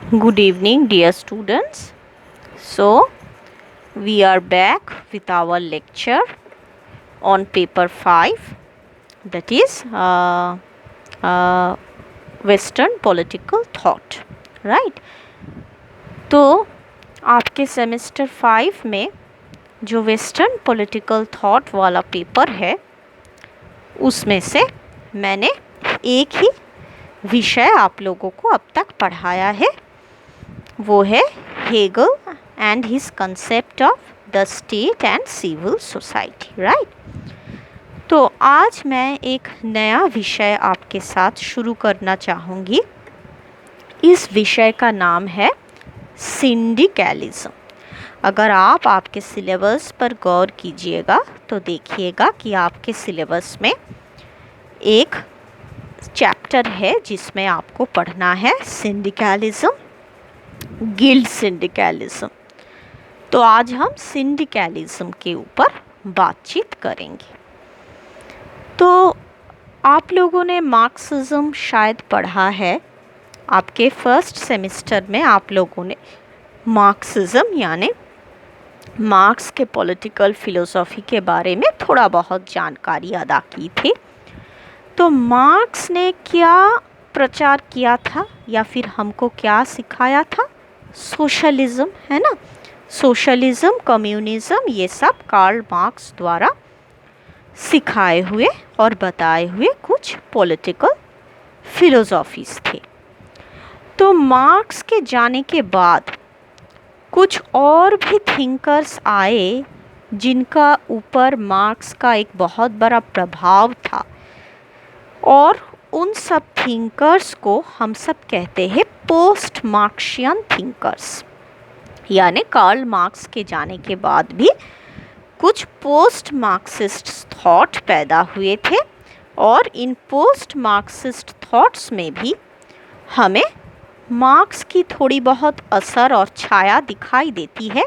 Good evening, dear students. So, we are back with our lecture on paper 5, that is Western Political Thought, right? तो आपके semester 5 में जो western political thought वाला paper है उसमें से मैंने एक ही विषय आप लोगों को अब तक पढ़ाया है, वो है Hegel and his concept of the state and civil society, right. तो आज मैं एक नया विषय आपके साथ शुरू करना चाहूँगी। इस विषय का नाम है सिंडिकलिज्म। अगर आप आपके सिलेबस पर गौर कीजिएगा तो देखिएगा कि आपके सिलेबस में एक चैप्टर है जिसमें आपको पढ़ना है सिंडिकलिज्म, गिल्ड सिंडिकलिज्म। तो आज हम सिंडिकलिज्म के ऊपर बातचीत करेंगे। तो आप लोगों ने मार्क्सिज्म शायद पढ़ा है। आपके फर्स्ट सेमेस्टर में आप लोगों ने मार्क्सिज्म यानी मार्क्स के पॉलिटिकल फिलोसॉफी के बारे में थोड़ा बहुत जानकारी अदा की थी। तो मार्क्स ने क्या प्रचार किया था या फिर हमको क्या सिखाया था? सोशलिज्म, है ना। सोशलिज्म, कम्युनिज्म, ये सब कार्ल मार्क्स द्वारा सिखाए हुए और बताए हुए कुछ पॉलिटिकल फिलोसॉफीज थे। तो मार्क्स के जाने के बाद कुछ और भी थिंकर्स आए जिनका ऊपर मार्क्स का एक बहुत बड़ा प्रभाव था, और उन सब थिंकर्स को हम सब कहते हैं पोस्ट मार्क्सियन थिंकर्स। यानी कार्ल मार्क्स के जाने के बाद भी कुछ पोस्ट मार्क्सिस्ट थॉट पैदा हुए थे, और इन पोस्ट मार्क्सिस्ट थॉट्स में भी हमें मार्क्स की थोड़ी बहुत असर और छाया दिखाई देती है,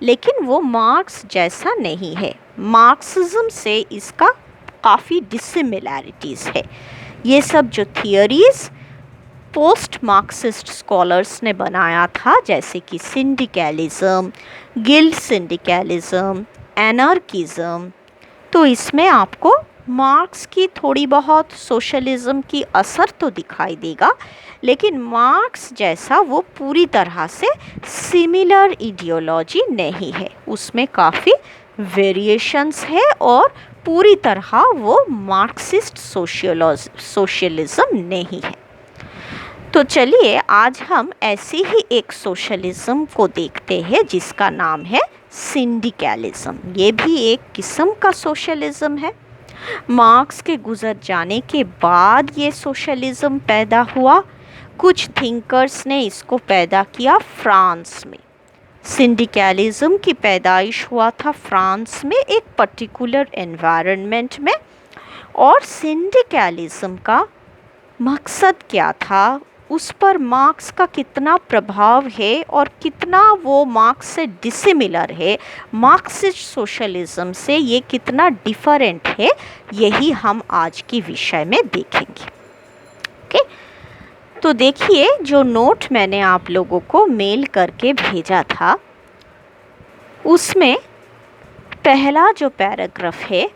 लेकिन वो मार्क्स जैसा नहीं है। मार्क्सिज्म से इसका काफ़ी डिसिमिलैरिटीज़ है। ये सब जो थियरीज़ पोस्ट मार्क्सिस्ट स्कॉलर्स ने बनाया था, जैसे कि सिंडिकलिज्म, गिल्ड सिंडिकलिज्म, एनार्किज्म, तो इसमें आपको मार्क्स की थोड़ी बहुत सोशलिज्म की असर तो दिखाई देगा, लेकिन मार्क्स जैसा वो पूरी तरह से सिमिलर इडियोलॉजी नहीं है। उसमें काफ़ी वेरिएशंस है और पूरी तरह वो मार्क्सिस्ट सोशलिज्म नहीं है। तो चलिए आज हम ऐसी ही एक सोशलिज्म को देखते हैं जिसका नाम है सिंडिकलिज्म। ये भी एक किस्म का सोशलिज्म है। मार्क्स के गुजर जाने के बाद ये सोशलिज्म पैदा हुआ। कुछ थिंकर्स ने इसको पैदा किया फ्रांस में। सिंडिकलिज्म की पैदाइश हुआ था फ्रांस में एक पर्टिकुलर एनवायरनमेंट में। और सिंडिकलिज्म का मकसद क्या था, उस पर मार्क्स का कितना प्रभाव है और कितना वो मार्क्स से डिसिमिलर है, मार्क्सिस्ट सोशलिज्म से ये कितना डिफरेंट है, यही हम आज की विषय में देखेंगे। ओके, तो देखिए जो नोट मैंने आप लोगों को मेल करके भेजा था उसमें पहला जो पैराग्राफ है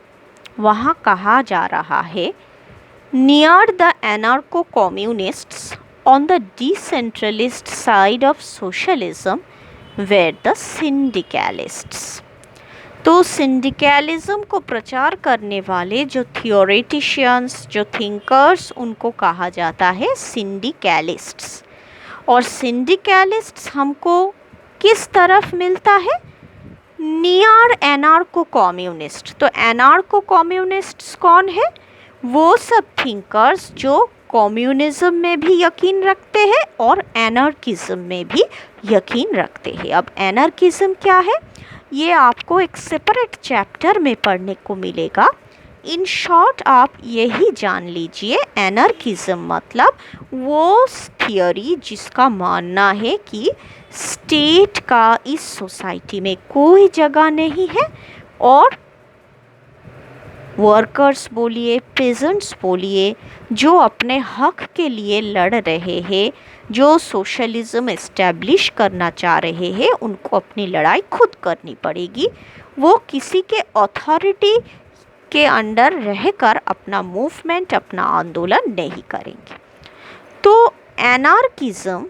वहाँ कहा जा रहा है, near the anarcho communists on the decentralist side of socialism were the syndicalists। तो सिंडिकलिज्म को प्रचार करने वाले जो थियोरेटिशियंस, जो थिंकर्स, उनको कहा जाता है सिंडिकलिस्ट्स। और सिंडिकलिस्ट्स हमको किस तरफ मिलता है? Near anarcho communist. तो एनार्को कम्युनिस्ट्स कौन है? वो सब थिंकर्स जो कम्युनिज्म में भी यकीन रखते हैं और एनार्किज्म में भी यकीन रखते हैं। अब एनार्किज्म क्या है ये आपको एक सेपरेट चैप्टर में पढ़ने को मिलेगा। इन शॉर्ट आप यही जान लीजिए, एनार्किज्म मतलब वो थियोरी जिसका मानना है कि स्टेट का इस सोसाइटी में कोई जगह नहीं है और वर्कर्स बोलिए, पेजेंट्स बोलिए, जो अपने हक के लिए लड़ रहे हैं, जो सोशलिज्म इस्टेब्लिश करना चाह रहे हैं, उनको अपनी लड़ाई खुद करनी पड़ेगी। वो किसी के अथॉरिटी के अंडर रहकर अपना मूवमेंट, अपना आंदोलन नहीं करेंगे। तो एनार्किज्म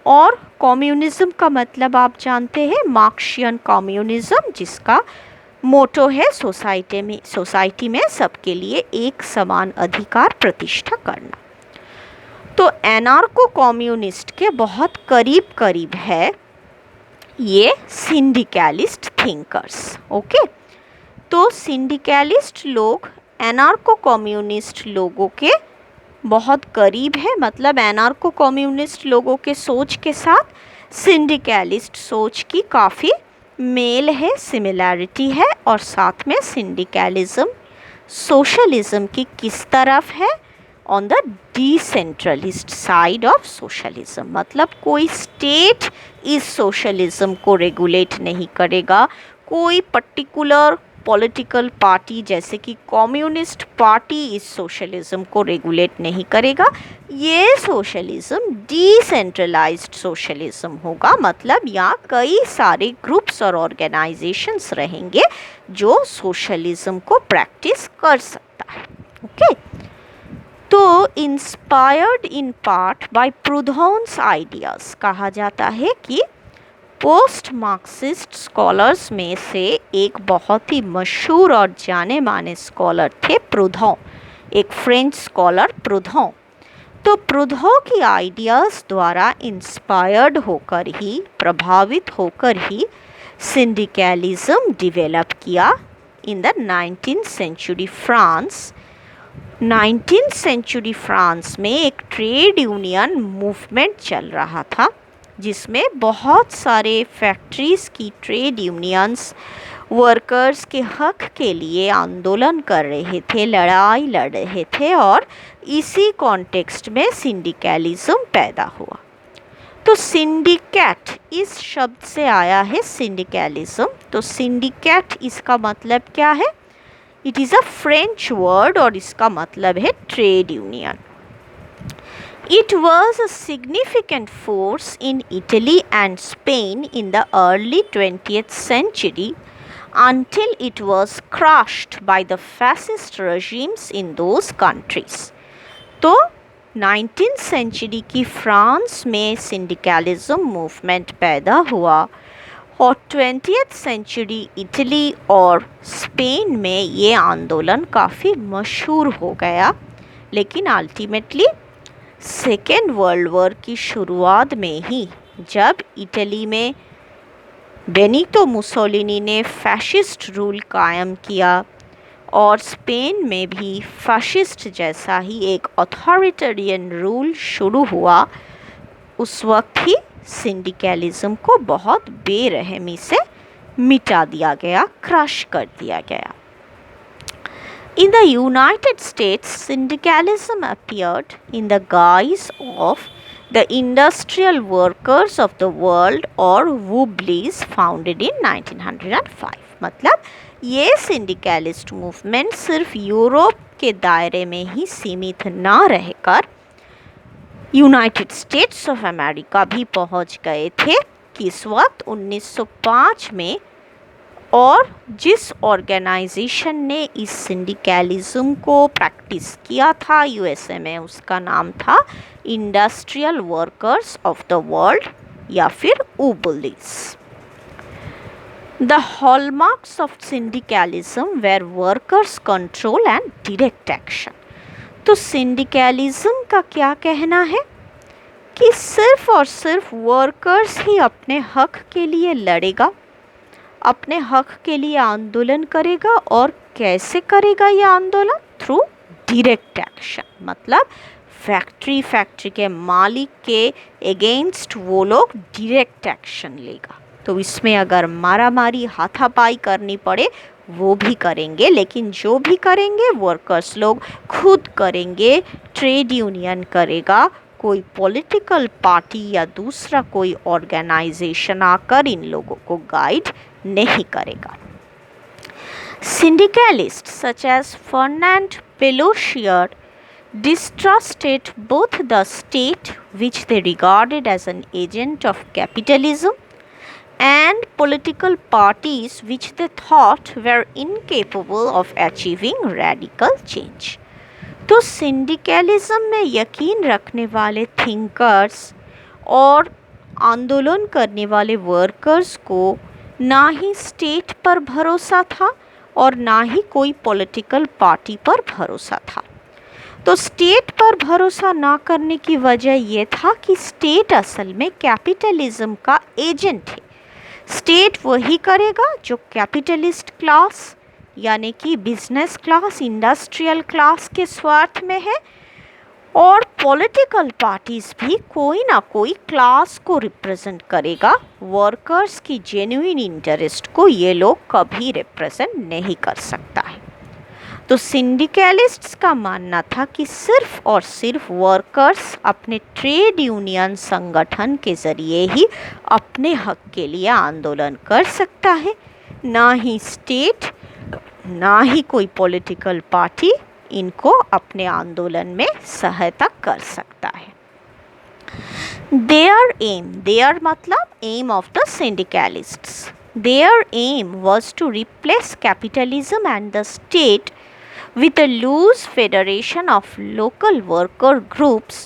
और कम्युनिज्म का मतलब आप जानते हैं, मार्क्सियन कम्युनिज्म, जिसका मोटो है सोसाइटी में सबके लिए एक समान अधिकार प्रतिष्ठा करना। तो एनार्को कम्युनिस्ट के बहुत करीब करीब है ये सिंडिकलिस्ट थिंकर्स। ओके, तो सिंडिकलिस्ट लोग एनार्को कम्युनिस्ट लोगों के बहुत करीब है, मतलब एनार्को कम्युनिस्ट लोगों के सोच के साथ सिंडिकलिस्ट सोच की काफ़ी मेल है, सिमिलैरिटी है। और साथ में सिंडिकलिज्म सोशलिज्म की किस तरफ है, on the decentralist side of socialism, मतलब कोई स्टेट इस सोशलिज्म को रेगुलेट नहीं करेगा, कोई पर्टिकुलर पॉलिटिकल पार्टी जैसे कि कम्युनिस्ट पार्टी इस सोशलिज्म को रेगुलेट नहीं करेगा। ये सोशलिज्म डिसेंट्रलाइज्ड सोशलिज्म होगा, मतलब यहाँ कई सारे ग्रुप्स और ऑर्गेनाइजेशंस रहेंगे जो सोशलिज्म को प्रैक्टिस कर सकता है। ओके, तो inspired in part by Proudhon's ideas कहा जाता है कि पोस्ट मार्क्सिस्ट स्कॉलर्स में से एक बहुत ही मशहूर और जाने माने स्कॉलर थे प्रूडहॉन, एक फ्रेंच स्कॉलर प्रूडहॉन। तो प्रूडहॉन की आइडियाज़ द्वारा इंस्पायर्ड होकर ही, प्रभावित होकर ही सिंडिकलिज्म डेवलप किया in the 19th century France. 19th century France में एक ट्रेड यूनियन मूवमेंट चल रहा था, जिसमें बहुत सारे फैक्ट्रीज़ की ट्रेड यूनियंस वर्कर्स के हक के लिए आंदोलन कर रहे थे, लड़ाई लड़ रहे थे, और इसी कॉन्टेक्स्ट में सिंडिकलिज्म पैदा हुआ। तो सिंडिकेट इस शब्द से आया है सिंडिकलिज्म। तो सिंडिकेट इसका मतलब क्या है? It is a French word और इसका मतलब है trade union. It was a significant force in Italy and Spain in the early 20th century until it was crushed by the fascist regimes in those countries. तो 19th century की France में सिंडिकलिज्म movement पैदा हुआ और 20th century Italy और Spain में ये आंदोलन काफ़ी मशहूर हो गया, लेकिन अल्टीमेटली सेकेंड वर्ल्ड वॉर की शुरुआत में ही, जब इटली में बेनितो मुसोलिनी ने फैशिस्ट रूल कायम किया और स्पेन में भी फैशिस्ट जैसा ही एक अथॉरिटेरियन रूल शुरू हुआ, उस वक्त ही सिंडिकलिज्म को बहुत बेरहमी से मिटा दिया गया, क्रश कर दिया गया। In the United States, syndicalism appeared in the guise of the Industrial Workers of the World or WOBLEs founded in 1905। मतलब ये सिंडिकलिस्ट मूवमेंट सिर्फ यूरोप के दायरे में ही सीमित ना रहकर यूनाइटेड स्टेट्स ऑफ अमेरिका भी पहुंच गए थे कि इस वक्त 1905 में, और जिस ऑर्गेनाइजेशन ने इस सिंडिकलिज्म को प्रैक्टिस किया था यूएसए में, उसका नाम था industrial workers of the world या फिर WOBLEs। The hallmarks of syndicalism were workers control and direct action. तो सिंडिकलिज्म का क्या कहना है कि सिर्फ और सिर्फ वर्कर्स ही अपने हक के लिए लड़ेगा, अपने हक के लिए आंदोलन करेगा। और कैसे करेगा ये आंदोलन? थ्रू डायरेक्ट एक्शन, मतलब फैक्ट्री के मालिक के अगेंस्ट वो लोग डायरेक्ट एक्शन लेगा। तो इसमें अगर मारामारी, हाथापाई करनी पड़े वो भी करेंगे, लेकिन जो भी करेंगे वर्कर्स लोग खुद करेंगे, ट्रेड यूनियन करेगा, कोई पॉलिटिकल पार्टी या दूसरा कोई ऑर्गेनाइजेशन आकर इन लोगों को गाइड नहीं करेगा। Syndicalists such as Fernand Pelloutier distrusted both the state, which they regarded as an agent of capitalism, and political parties which they thought were incapable of achieving radical change. तो syndicalism में यकीन रखने वाले thinkers और आंदोलन करने वाले workers को ना ही स्टेट पर भरोसा था और ना ही कोई पॉलिटिकल पार्टी पर भरोसा था। तो स्टेट पर भरोसा ना करने की वजह यह था कि स्टेट असल में कैपिटलिज्म का एजेंट है। स्टेट वही करेगा जो कैपिटलिस्ट क्लास यानी कि बिजनेस क्लास, इंडस्ट्रियल क्लास के स्वार्थ में है, और पॉलिटिकल पार्टीज भी कोई ना कोई क्लास को रिप्रेजेंट करेगा। वर्कर्स की जेन्युइन इंटरेस्ट को ये लोग कभी रिप्रेजेंट नहीं कर सकता है। तो सिंडिकलिस्ट्स का मानना था कि सिर्फ और सिर्फ वर्कर्स अपने ट्रेड यूनियन संगठन के ज़रिए ही अपने हक के लिए आंदोलन कर सकता है, ना ही स्टेट, ना ही कोई पॉलिटिकल पार्टी इनको अपने आंदोलन में सहायता कर सकता है। देयर मतलब aim of the syndicalists, their aim was to replace capitalism and the state with a loose federation of local worker groups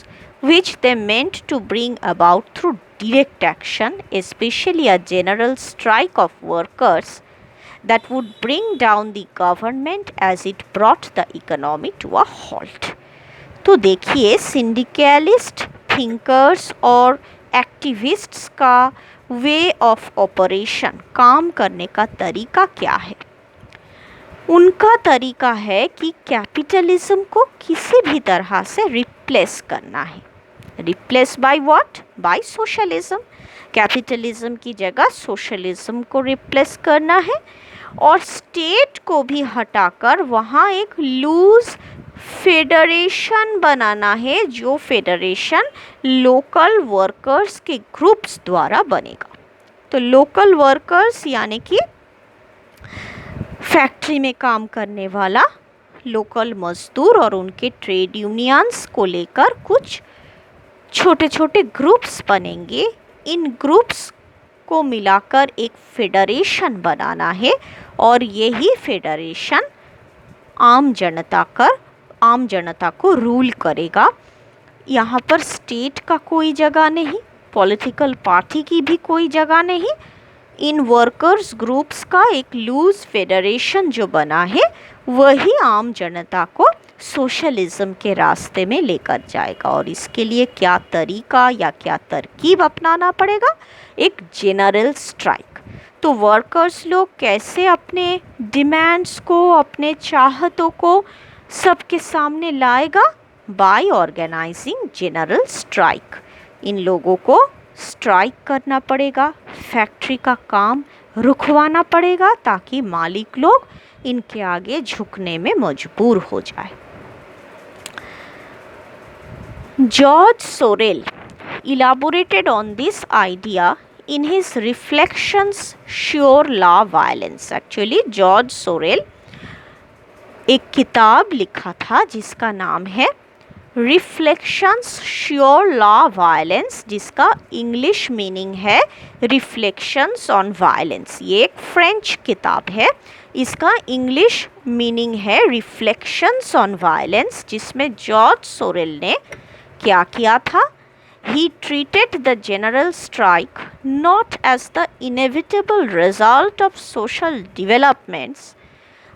which they meant to bring about through direct action, especially a general strike of workers that would bring down the government as it brought the economy to a halt. तो देखिए syndicalist thinkers और activists का way of operation, काम करने का तरीका क्या है? उनका तरीका है कि कैपिटलिज्म को किसी भी तरह से रिप्लेस करना है। Replace by what? By socialism. Capitalism की जगह सोशलिज्म को रिप्लेस करना है और स्टेट को भी हटाकर वहाँ एक लूज फेडरेशन बनाना है, जो फेडरेशन लोकल वर्कर्स के ग्रुप्स द्वारा बनेगा। तो लोकल वर्कर्स यानी कि फैक्ट्री में काम करने वाला लोकल मजदूर और उनके ट्रेड यूनियंस को लेकर कुछ छोटे छोटे ग्रुप्स बनेंगे। इन ग्रुप्स को मिलाकर एक फेडरेशन बनाना है और यही फेडरेशन आम जनता को रूल करेगा। यहाँ पर स्टेट का कोई जगह नहीं, पॉलिटिकल पार्टी की भी कोई जगह नहीं। इन वर्कर्स ग्रुप्स का एक लूज फेडरेशन जो बना है वही आम जनता को सोशलिज्म के रास्ते में लेकर जाएगा। और इसके लिए क्या तरीका या क्या तरकीब अपनाना पड़ेगा? एक जनरल स्ट्राइक। तो वर्कर्स लोग कैसे अपने डिमांड्स को, अपने चाहतों को सबके सामने लाएगा? By organizing general strike. इन लोगों को स्ट्राइक करना पड़ेगा, फैक्ट्री का काम रुकवाना पड़ेगा ताकि मालिक लोग इनके आगे झुकने में मजबूर हो जाए। George sorrel elaborated on this idea in his Reflections Sur la Violence। Actually George sorrel एक किताब लिखा था जिसका नाम है रिफ्लेक्शंस श्योर ला वायलेंस, जिसका इंग्लिश मीनिंग है रिफ्लेक्शंस ऑन वायलेंस। ये एक फ्रेंच किताब है, इसका इंग्लिश मीनिंग है रिफ्लेक्शंस ऑन वायलेंस, जिसमें जॉर्ज सोरेल ने क्या किया था? He treated the general strike not as the inevitable result of social developments,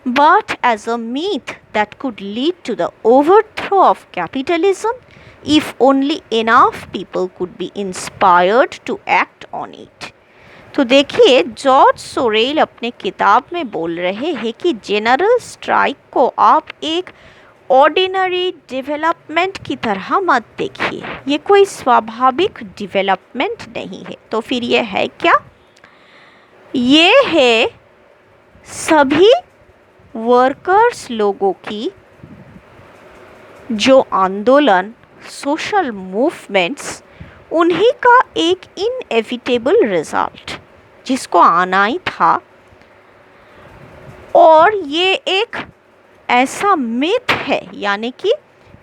but as a myth that could lead to the overthrow of capitalism if only enough people could be inspired to act on it। तो देखिए George sorrel अपने किताब में बोल रहे हैं कि general strike को आप एक ऑर्डिनरी डेवलपमेंट की तरह मत देखिए, ये कोई स्वाभाविक डेवलपमेंट नहीं है। तो फिर ये है क्या? ये है सभी वर्कर्स लोगों की जो आंदोलन, सोशल मूवमेंट्स, उन्हीं का एक इनएविटेबल रिजल्ट जिसको आना ही था। और ये एक ऐसा मिथ है, यानी कि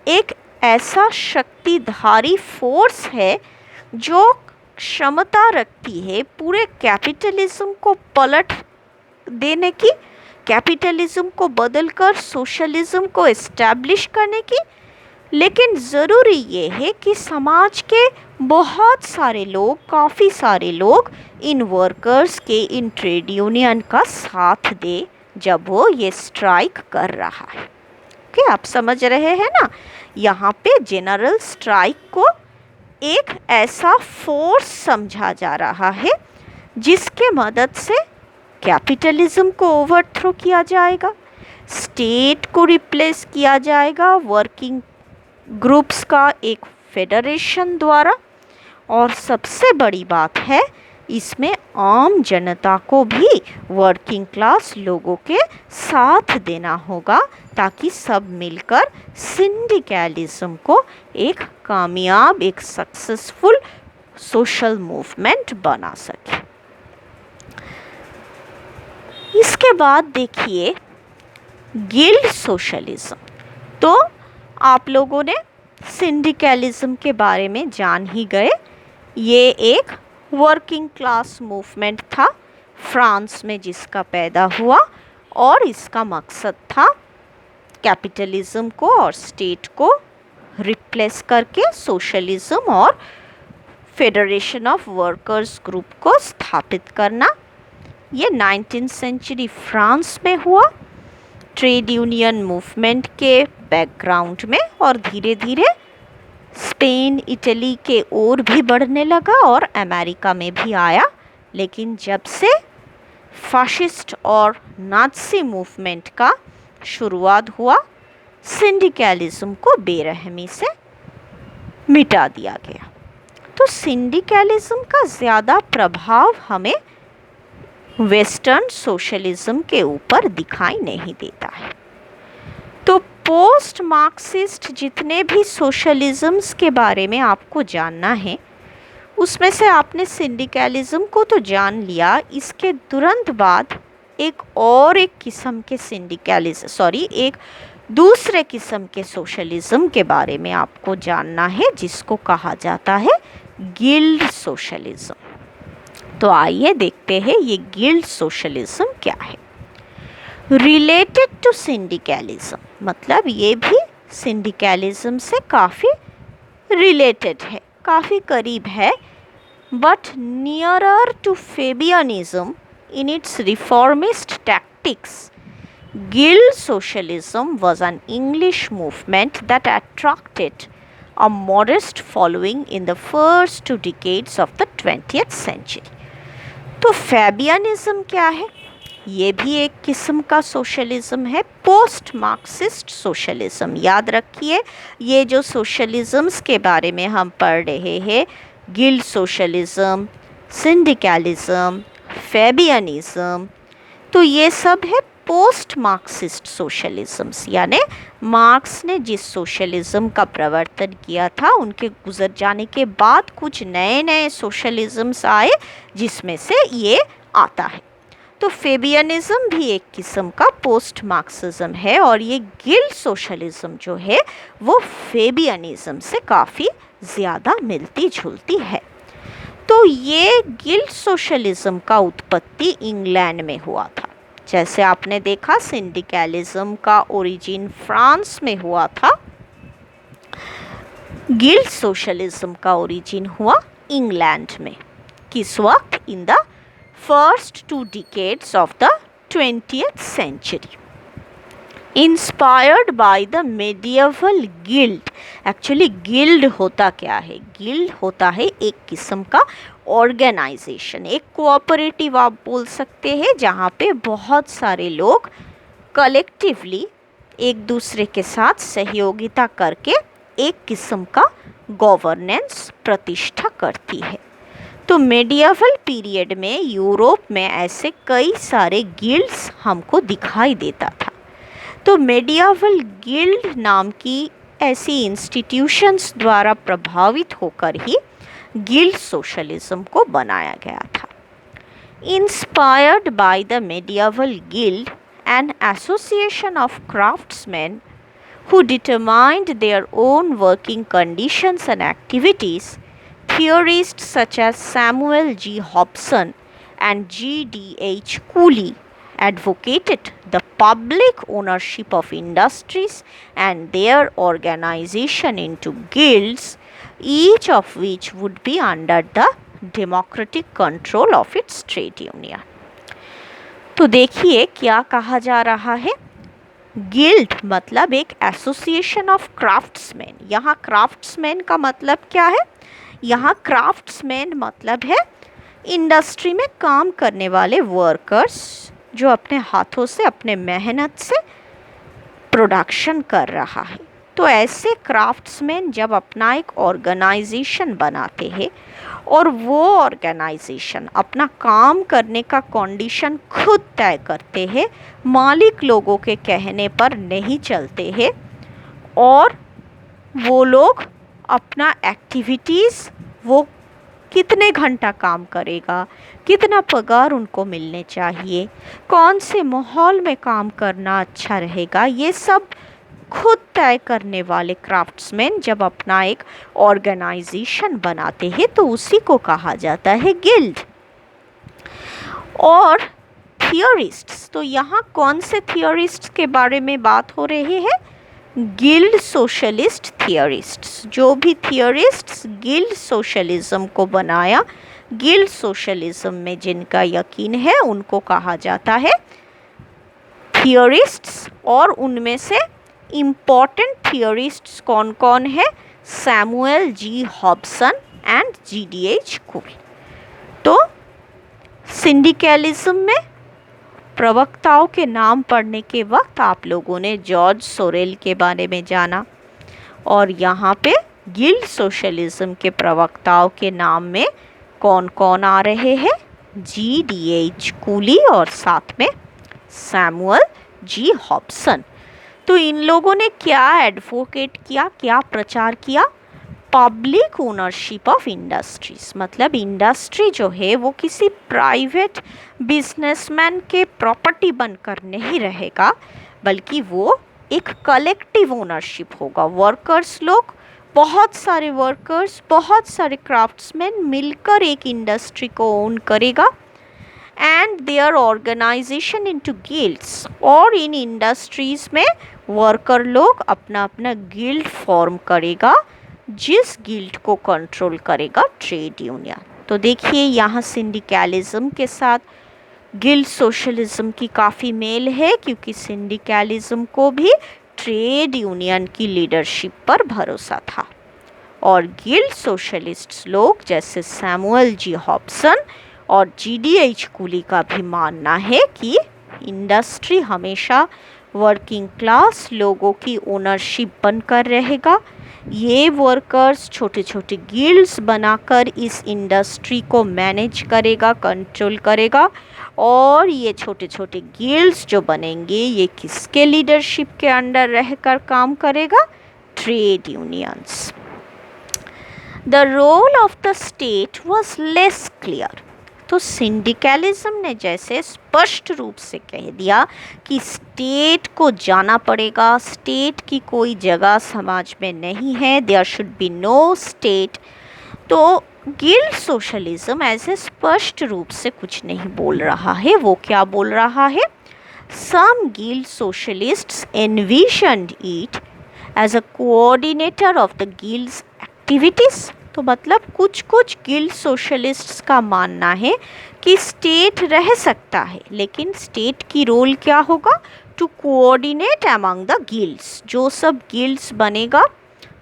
एक ऐसा शक्तिधारी फोर्स है जो क्षमता रखती है पूरे कैपिटलिज्म को पलट देने की, कैपिटलिज्म को बदलकर सोशलिज्म को एस्टैब्लिश करने की। लेकिन ज़रूरी ये है कि समाज के बहुत सारे लोग, काफ़ी सारे लोग इन वर्कर्स के, इन ट्रेड यूनियन का साथ दे जब वो ये स्ट्राइक कर रहा है। ओके, आप समझ रहे हैं ना? यहाँ पे जनरल स्ट्राइक को एक ऐसा फोर्स समझा जा रहा है जिसके मदद से कैपिटलिज्म को ओवरथ्रो किया जाएगा, स्टेट को रिप्लेस किया जाएगा वर्किंग ग्रुप्स का एक फेडरेशन द्वारा। और सबसे बड़ी बात है, इसमें आम जनता को भी, वर्किंग क्लास लोगों के साथ देना होगा ताकि सब मिलकर सिंडिकलिज्म को एक कामयाब, एक सक्सेसफुल सोशल मूवमेंट बना सके। इसके बाद देखिए गिल्ड सोशलिज्म। तो आप लोगों ने सिंडिकलिज्म के बारे में जान ही गए। ये एक वर्किंग क्लास मूवमेंट था फ्रांस में जिसका पैदा हुआ, और इसका मकसद था कैपिटलिज्म को और स्टेट को रिप्लेस करके सोशलिज्म और फेडरेशन ऑफ वर्कर्स ग्रुप को स्थापित करना। ये 19th सेंचुरी फ्रांस में हुआ ट्रेड यूनियन मूवमेंट के बैकग्राउंड में, और धीरे धीरे स्पेन, इटली के ओर भी बढ़ने लगा और अमेरिका में भी आया। लेकिन जब से फाशिस्ट और नाज़ी मूवमेंट का शुरुआत हुआ, सिंडिकलिज्म को बेरहमी से मिटा दिया गया। तो सिंडिकलिज्म का ज़्यादा प्रभाव हमें वेस्टर्न सोशलिज्म के ऊपर दिखाई नहीं देता है। तो पोस्ट मार्क्सिस्ट जितने भी सोशलिज्म्स के बारे में आपको जानना है, उसमें से आपने सिंडिकलिज्म को तो जान लिया। इसके तुरंत बाद एक किस्म के एक दूसरे किस्म के सोशलिज्म के बारे में आपको जानना है, जिसको कहा जाता है गिल्ड सोशलिज्म। तो आइए देखते हैं ये गिल्ड सोशलिज्म क्या है। रिलेटेड टू सिंडिकलिज्म, मतलब ये भी सिंडिकलिज्म से काफ़ी रिलेटेड है, काफ़ी करीब है, but nearer to Fabianism in its reformist tactics. Guild socialism was an English movement that attracted a modest following in the first 2 decades of the 20th century. तो फेबियनिज्म क्या है? ये भी एक किस्म का सोशलिज्म है, पोस्ट मार्क्सिस्ट सोशलिज्म। याद रखिए, ये जो सोशलिज्म्स के बारे में हम पढ़ रहे हैं, गिल्ड सोशलिज्म, सिंडिकलिज्म, फेबियनिज्म, तो ये सब है पोस्ट मार्क्सिस्ट सोशलिज्म्स। यानी मार्क्स ने जिस सोशलिज्म का प्रवर्तन किया था, उनके गुजर जाने के बाद कुछ नए नए सोशलिज्म्स आए जिसमें से ये आता है। तो फेबियनिज्म भी एक किस्म का पोस्ट मार्क्सिज्म है, और ये गिल्ड सोशलिज्म जो है वो फेबियनिज्म से काफ़ी ज़्यादा मिलती जुलती है। तो ये गिल्ड सोशलिज्म का उत्पत्ति इंग्लैंड में हुआ था। जैसे आपने देखा सिंडिकलिज्म का ओरिजिन फ्रांस में हुआ था, गिल्ड सोशलिज्म का ओरिजिन हुआ इंग्लैंड में। किस वक्त? In the first 2 decades of the 20th century, inspired by the medieval guild. Actually guild होता क्या है? गिल्ड होता है एक किस्म का ऑर्गेनाइजेशन, एक कोऑपरेटिव आप बोल सकते हैं, जहाँ पे बहुत सारे लोग कलेक्टिवली एक दूसरे के साथ सहयोगिता करके एक किस्म का गवर्नेंस प्रतिष्ठा करती है। तो मेडिएवल पीरियड में यूरोप में ऐसे कई सारे गिल्ड्स हमको दिखाई देता था। तो मेडिएवल गिल्ड नाम की ऐसी इंस्टीट्यूशंस द्वारा प्रभावित होकर ही गिल्ड सोशलिज्म को बनाया गया था। Inspired by the medieval guild an association of craftsmen who determined their own working conditions and activities. Theorists such as Samuel G. Hobson and G.D.H. Cooley advocated the public ownership of industries and their organization into guilds, each of which would be under the democratic control of its trade union. तो देखिए क्या कहा जा रहा है। Guild मतलब एक association of craftsman. यहाँ क्राफ्ट्समैन का मतलब क्या है? यहाँ क्राफ्ट्समैन मतलब है इंडस्ट्री में काम करने वाले वर्कर्स जो अपने हाथों से अपने मेहनत से प्रोडक्शन कर रहा है। तो ऐसे क्राफ्ट्समैन जब अपना एक ऑर्गेनाइजेशन बनाते हैं और वो ऑर्गेनाइजेशन अपना काम करने का कंडीशन खुद तय करते हैं, मालिक लोगों के कहने पर नहीं चलते हैं, और वो लोग अपना एक्टिविटीज़ वो कितने घंटा काम करेगा, कितना पगार उनको मिलने चाहिए, कौन से माहौल में काम करना अच्छा रहेगा, ये सब खुद तय करने वाले क्राफ्ट्समैन जब अपना एक ऑर्गेनाइजेशन बनाते हैं तो उसी को कहा जाता है गिल्ड। और थियोरिस्ट्स, तो यहाँ कौन से थियोरिस्ट्स के बारे में बात हो रही है? Guild socialist theorists. जो भी थियोरिस्ट्स गिल्ड सोशलिज्म को बनाया, गिल्ड सोशलिज्म में जिनका यकीन है, उनको कहा जाता है थियोरिस्ट्स। और उनमें से इम्पॉर्टेंट थियोरिस्ट्स कौन कौन है? Samuel G Hobson and G.D.H. Cooley. तो सिंडिकलिज्म में प्रवक्ताओं के नाम पढ़ने के वक्त आप लोगों ने जॉर्ज सोरेल के बारे में जाना, और यहाँ पे गिल्ड सोशलिज्म के प्रवक्ताओं के नाम में कौन कौन आ रहे हैं? G.D.H. कूली और साथ में सैमुअल जी हॉब्सन। तो इन लोगों ने क्या एडवोकेट किया, क्या प्रचार किया? पब्लिक ओनरशिप ऑफ इंडस्ट्रीज, मतलब इंडस्ट्री जो है वो किसी प्राइवेट बिजनेसमैन के प्रॉपर्टी बनकर नहीं रहेगा, बल्कि वो एक कलेक्टिव ओनरशिप होगा। वर्कर्स लोग, बहुत सारे वर्कर्स, बहुत सारे क्राफ्ट्समैन मिलकर एक इंडस्ट्री को ओन करेगा, and their organization into guilds. और इन इंडस्ट्रीज में वर्कर लोग अपना अपना गिल्ड फॉर्म करेगा, जिस गिल्ड को कंट्रोल करेगा ट्रेड यूनियन। तो देखिए यहाँ सिंडिकलिज्म के साथ गिल्ड सोशलिज्म की काफ़ी मेल है, क्योंकि सिंडिकलिज्म को भी ट्रेड यूनियन की लीडरशिप पर भरोसा था। और गिल्ड सोशलिस्ट्स लोग जैसे सैमुअल जी हॉब्सन और G.D.H. कूली का भी मानना है कि इंडस्ट्री हमेशा वर्किंग क्लास लोगों की ओनरशिप बनकर रहेगा। ये वर्कर्स छोटे छोटे गिल्ड्स बनाकर इस इंडस्ट्री को मैनेज करेगा, कंट्रोल करेगा, और ये छोटे छोटे गिल्ड्स जो बनेंगे ये किसके लीडरशिप के अंडर रहकर काम करेगा? Trade unions. The role of the state was less clear. तो सिंडिकलिज्म ने जैसे स्पष्ट रूप से कह दिया कि स्टेट को जाना पड़ेगा, स्टेट की कोई जगह समाज में नहीं है, there should be no state. तो गिल्ड सोशलिज्म ऐसे स्पष्ट रूप से कुछ नहीं बोल रहा है। वो क्या बोल रहा है? Some guild socialists envisioned it as a coordinator of the guilds activities. तो मतलब कुछ कुछ गिल्ड सोशलिस्ट्स का मानना है कि स्टेट रह सकता है, लेकिन स्टेट की रोल क्या होगा? To coordinate among the guilds. जो सब गिल्ड्स बनेगा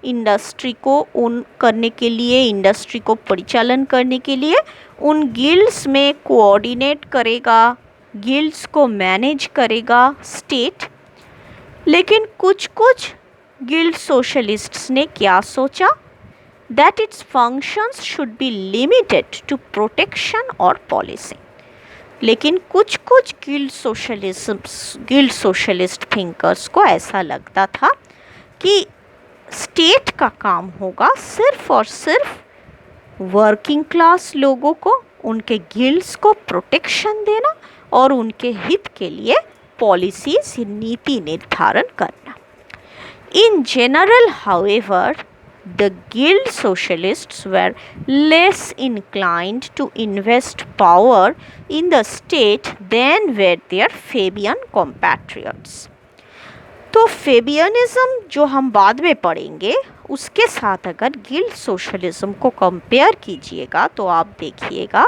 इंडस्ट्री को ओन करने के लिए, इंडस्ट्री को परिचालन करने के लिए, उन गिल्ड्स में कोऑर्डिनेट करेगा, गिल्ड्स को मैनेज करेगा स्टेट। लेकिन कुछ कुछ गिल्ड सोशलिस्ट्स ने क्या सोचा? that its functions should be limited to protection or policing। लेकिन कुछ कुछ गिल्ड सोशलिस्ट थिंकर्स को ऐसा लगता था कि स्टेट का काम होगा सिर्फ और सिर्फ वर्किंग क्लास लोगों को, उनके गिल्ड्स को प्रोटेक्शन देना और उनके हित के लिए पॉलिसीज नीति निर्धारण करना। In general however the guild socialists were less inclined to invest power in the state than were their Fabian compatriots. तो फेबियनिज्म जो हम बाद में पढ़ेंगे उसके साथ अगर गिल्ड सोशलिज्म को कंपेयर कीजिएगा तो आप देखिएगा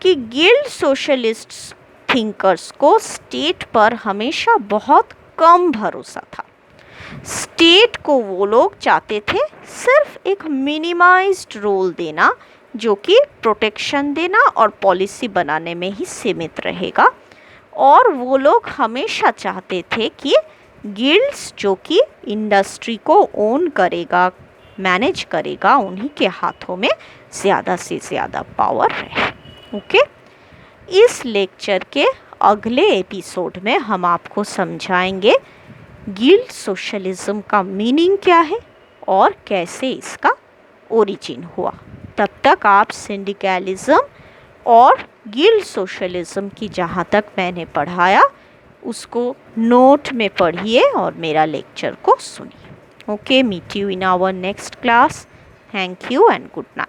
कि गिल्ड सोशलिस्ट थिंकर्स को स्टेट पर हमेशा बहुत कम भरोसा था। स्टेट को वो लोग चाहते थे सिर्फ एक मिनिमाइज्ड रोल देना जो कि प्रोटेक्शन देना और पॉलिसी बनाने में ही सीमित रहेगा, और वो लोग हमेशा चाहते थे कि गिल्ड्स जो कि इंडस्ट्री को ओन करेगा, मैनेज करेगा, उन्हीं के हाथों में ज़्यादा से ज़्यादा पावर रहे। ओके, इस लेक्चर के अगले एपिसोड में हम आपको समझाएंगे गिल्ड सोशलिज्म का मीनिंग क्या है और कैसे इसका ओरिजिन हुआ। तब तक आप सिंडिकलिज्म और गिल्ड सोशलिज्म की जहाँ तक मैंने पढ़ाया उसको नोट में पढ़िए और मेरा लेक्चर को सुनिए। Okay, meet you in our next class. Thank you and good night.